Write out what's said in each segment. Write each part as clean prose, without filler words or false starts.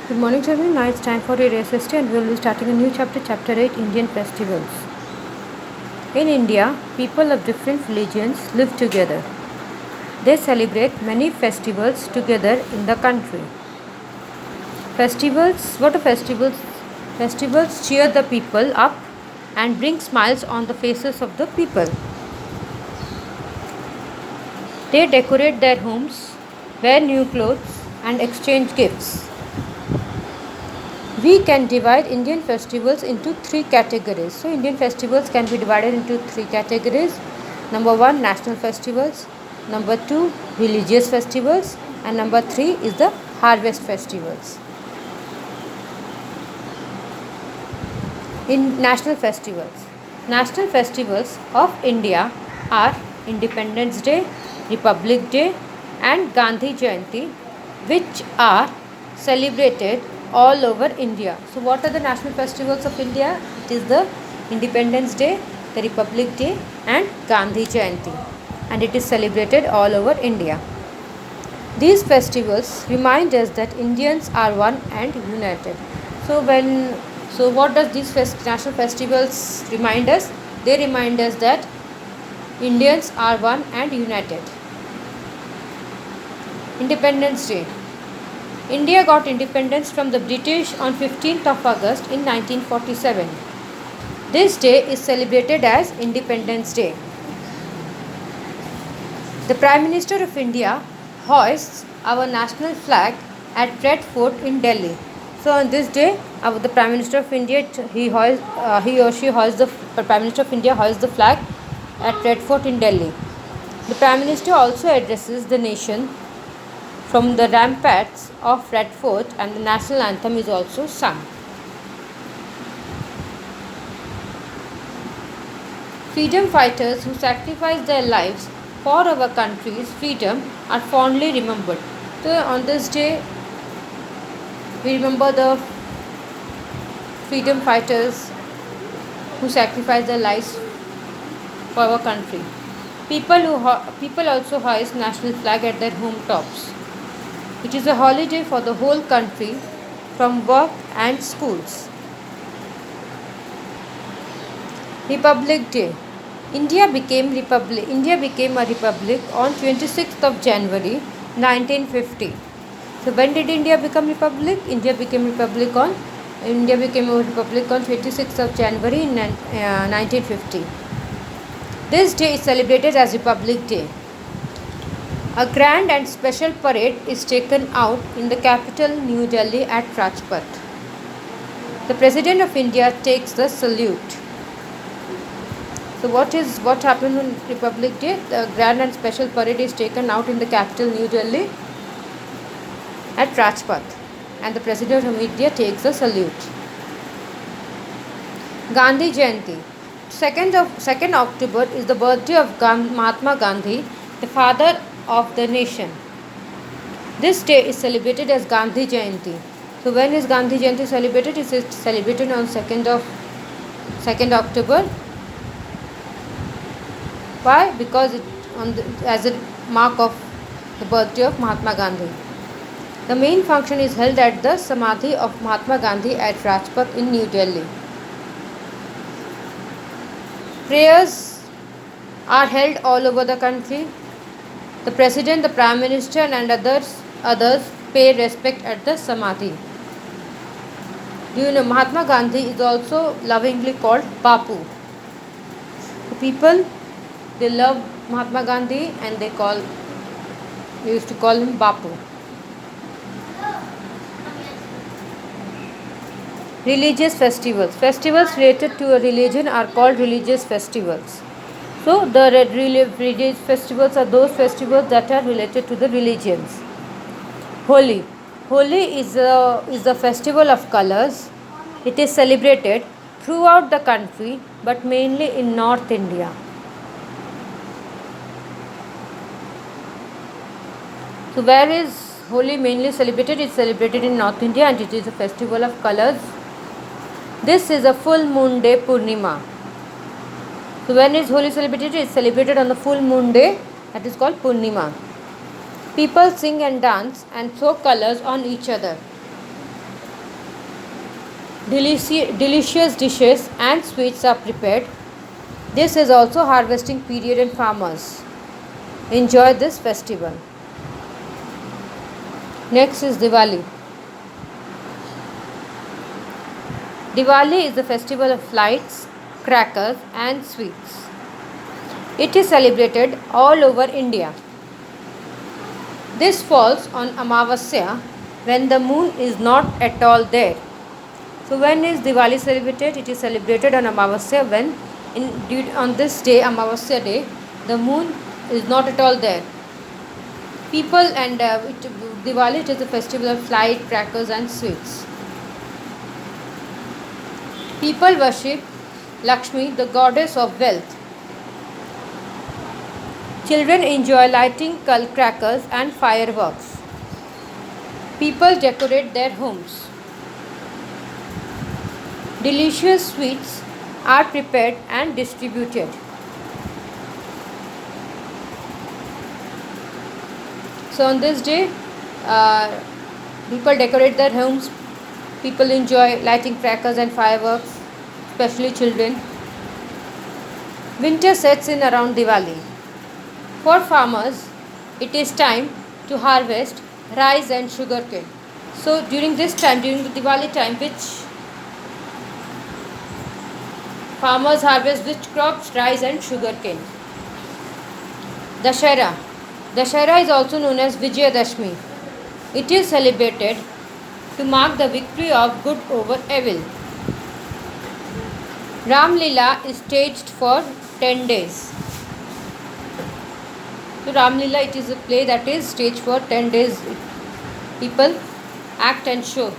Good morning children. Now it's time for your history and we will be starting a new chapter, chapter 8, Indian festivals. In India, people of different religions live together. They celebrate many festivals together in the country. Festivals, what are festivals? Festivals cheer the people up and bring smiles on the faces of the people. They decorate their homes, wear new clothes and exchange gifts. We can divide Indian festivals into three categories. So, Indian festivals can be divided into three categories. Number one, national festivals. Number two, religious festivals. And number three is the harvest festivals. In national festivals of India are Independence Day, Republic Day, and Gandhi Jayanti, which are celebrated all over India. So, what are the national festivals of India? It is the Independence Day, the Republic Day, and Gandhi Jayanti, and it is celebrated all over India. These festivals remind us that Indians are one and united. So what does these national festivals remind us? They remind us that Indians are one and united. Independence Day. India got independence from the British on 15th of August in 1947. This day is celebrated as Independence Day. The Prime Minister of India hoists our national flag at Red Fort in Delhi. So on this day, the Prime Minister of India, he or she hoists the Prime Minister of India hoists the flag at Red Fort in Delhi. The Prime Minister also addresses the nation from the ramparts of Red Fort, and the national anthem is also sung. Freedom fighters who sacrificed their lives for our country's freedom are fondly remembered. So on this day, we remember the freedom fighters who sacrificed their lives for our country. People also hoist national flag at their hometops. It is a holiday for the whole country from work and schools. Republic Day. India became a republic on 26th of January 1950. So when did India become republic? India became a republic on 26th of January 1950. This day is celebrated as Republic Day. A grand and special parade is taken out in the capital New Delhi at Rajpath. The President of India takes the salute. So what happened on Republic Day? The grand and special parade is taken out in the capital New Delhi at Rajpath, and the President of India takes the salute. Gandhi Jayanti. 2nd October is the birthday of Mahatma Gandhi, the father of the nation. This day is celebrated as Gandhi Jayanti. So when is Gandhi Jayanti celebrated? It is celebrated on 2nd October. Why? Because as a mark of the birthday of Mahatma Gandhi. The main function is held at the Samadhi of Mahatma Gandhi at Rajpath in New Delhi. Prayers are held all over the country. The President, the Prime Minister and others pay respect at the Samadhi. Do you know Mahatma Gandhi is also lovingly called Bapu? The people, they love Mahatma Gandhi and they used to call him Bapu. Religious festivals. Festivals related to a religion are called religious festivals. So the religious festivals are those festivals that are related to the religions. Holi. Holi is the festival of colors. It is celebrated throughout the country but mainly in North India. So where is Holi mainly celebrated? It is celebrated in North India and it is a festival of colors. This is a full moon day Purnima. So when is Holi celebrated? It is celebrated on the full moon day, that is called Purnima. People sing and dance and throw colors on each other. Delicious dishes and sweets are prepared. This is also harvesting period and farmers enjoy this festival. Next is Diwali. Diwali is the festival of lights, crackers and sweets. It is celebrated all over India. This falls on Amavasya when the moon is not at all there. So when is Diwali celebrated? It is celebrated on Amavasya when on this day, Amavasya day, the moon is not at all there. People and Diwali, it is a festival of light, crackers and sweets. People worship Lakshmi, the goddess of wealth. Children enjoy lighting crackers and fireworks. People decorate their homes. Delicious sweets are prepared and distributed. So on this day, people decorate their homes. People enjoy lighting crackers and fireworks, especially children. Winter sets in around Diwali. For farmers, it is time to harvest rice and sugarcane. So during this time, during the Diwali time, which farmers harvest which crops? Rice and sugarcane. Dashera. Dashera is also known as Vijayadashmi. It is celebrated to mark the victory of good over evil. Ram Leela is staged for 10 days. So Ram Leela, it is a play that is staged for 10 days. People act and show.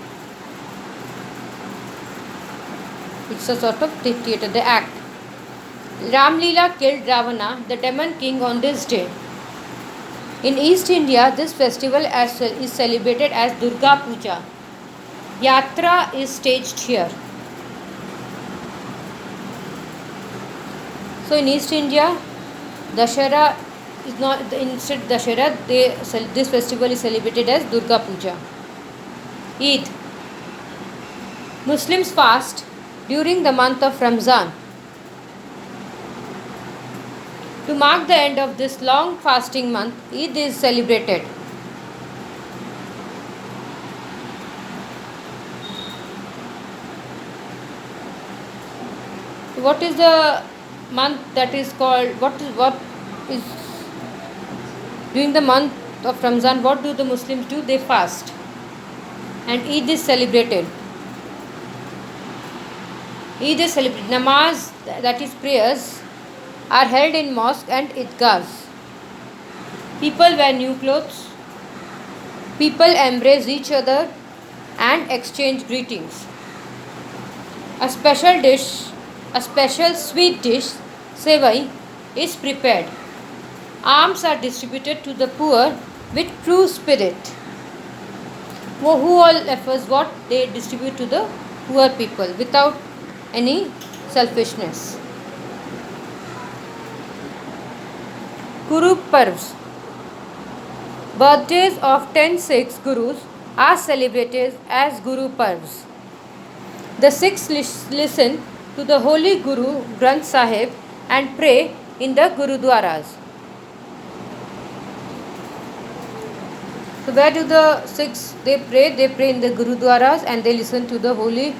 It's a sort of theatre, they act. Ram Leela killed Ravana, the demon king, on this day. In East India, this festival is celebrated as Durga Puja. Yatra is staged here. So in East India, Dashera is not, instead Dashera, this festival is celebrated as Durga Puja. Eid. Muslims fast during the month of Ramzan. To mark the end of this long fasting month, Eid is celebrated. What is the month that is called? What is during the month of Ramzan? What do the Muslims do? They fast, and Eid is celebrated. Eid is celebrated. Namaz, that is prayers, are held in mosque and idgahs. People wear new clothes. People embrace each other and exchange greetings. A special sweet dish, sevai, is prepared. Alms are distributed to the poor with true spirit. Who all offers what? They distribute to the poor people without any selfishness. Guru Parvs. Birthdays of 10 Sikhs Gurus are celebrated as Guru Parvs. The Sikhs listen to the Holy Guru Granth Sahib and pray in the Gurudwaras. So where do the Sikhs they pray? They pray in the Gurudwaras and they listen to the holy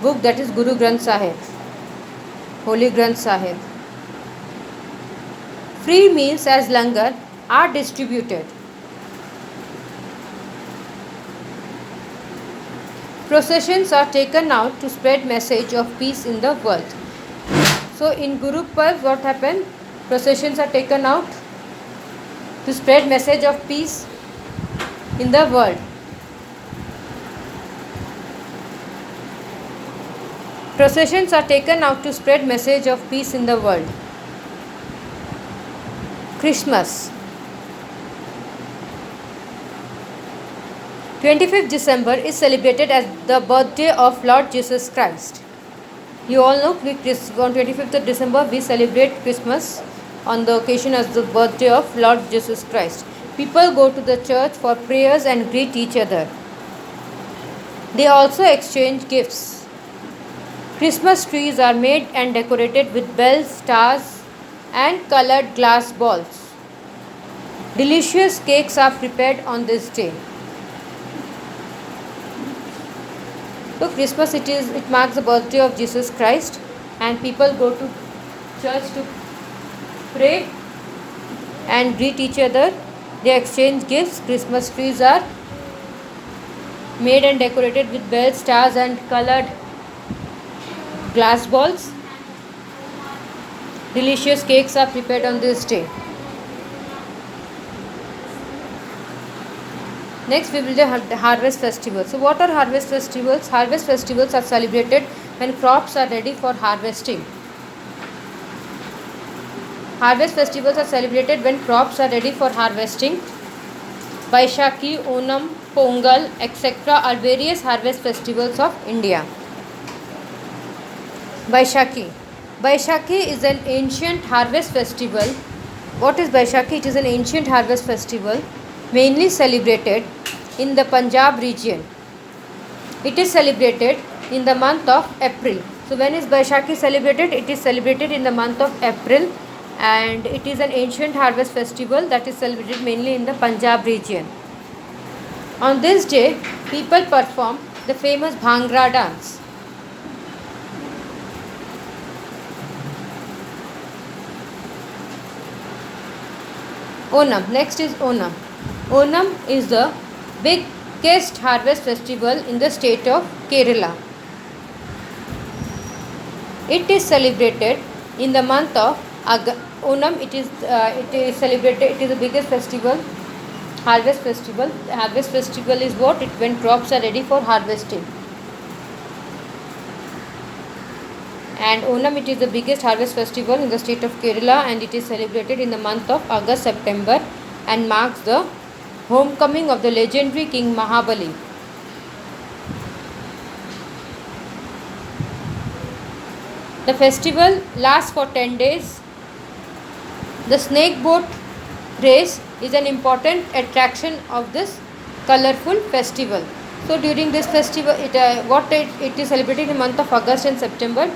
book, that is Guru Granth Sahib. Holy Granth Sahib. Free meals as langar are distributed. Processions are taken out to spread message of peace in the world. So in Guru Parv, what happened? Processions are taken out to spread message of peace in the world. Processions are taken out to spread message of peace in the world. Christmas. 25th December is celebrated as the birthday of Lord Jesus Christ. You all know on 25th of December we celebrate Christmas on the occasion as the birthday of Lord Jesus Christ. People go to the church for prayers and greet each other. They also exchange gifts. Christmas trees are made and decorated with bells, stars, and colored glass balls. Delicious cakes are prepared on this day. So Christmas it marks the birthday of Jesus Christ, and people go to church to pray and greet each other. They exchange gifts. Christmas trees are made and decorated with bells, stars, and colored glass balls. Delicious cakes are prepared on this day. Next, we will do the harvest festivals. So, what are harvest festivals? Harvest festivals are celebrated when crops are ready for harvesting. Harvest festivals are celebrated when crops are ready for harvesting. Baishakhi, Onam, Pongal, etc. are various harvest festivals of India. Baishakhi. Baishakhi is an ancient harvest festival. What is Baishakhi? It is an ancient harvest festival mainly celebrated in the Punjab region. It is celebrated in the month of April. So when is Baishakhi celebrated? It is celebrated in the month of April, and it is an ancient harvest festival that is celebrated mainly in the Punjab region. On this day, people perform the famous Bhangra dance. Onam. Next is Onam. Onam is the biggest harvest festival in the state of Kerala. It is celebrated in the month of Onam. It is celebrated. It is the biggest festival, harvest festival. The harvest festival is what? It when crops are ready for harvesting. And Onam, it is the biggest harvest festival in the state of Kerala, and it is celebrated in the month of August, September, and marks the homecoming of the legendary King Mahabali. The festival lasts for 10 days. The snake boat race is an important attraction of this colorful festival. So during this festival, it is celebrated in the month of August and September,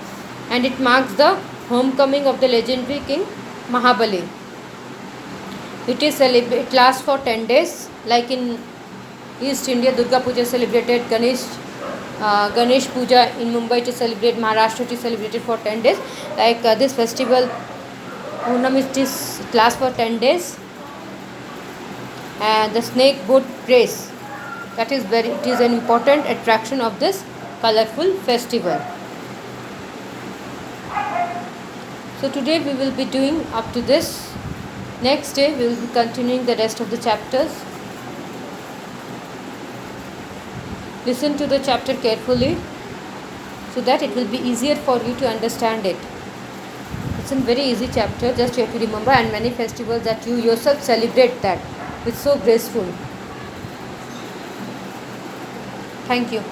and it marks the homecoming of the legendary King Mahabali. It lasts for 10 days. Like in East India, Durga Puja is celebrated, Ganesh Puja in Mumbai to celebrate, Maharashtra it is celebrated for 10 days. Like this festival, Onam, it lasts for 10 days. And the snake boat race, it is an important attraction of this colorful festival. So today we will be doing up to this. Next day we will be continuing the rest of the chapters. Listen to the chapter carefully so that it will be easier for you to understand it. It's a very easy chapter, just you have to remember, and many festivals that you yourself celebrate that. It's so graceful. Thank you.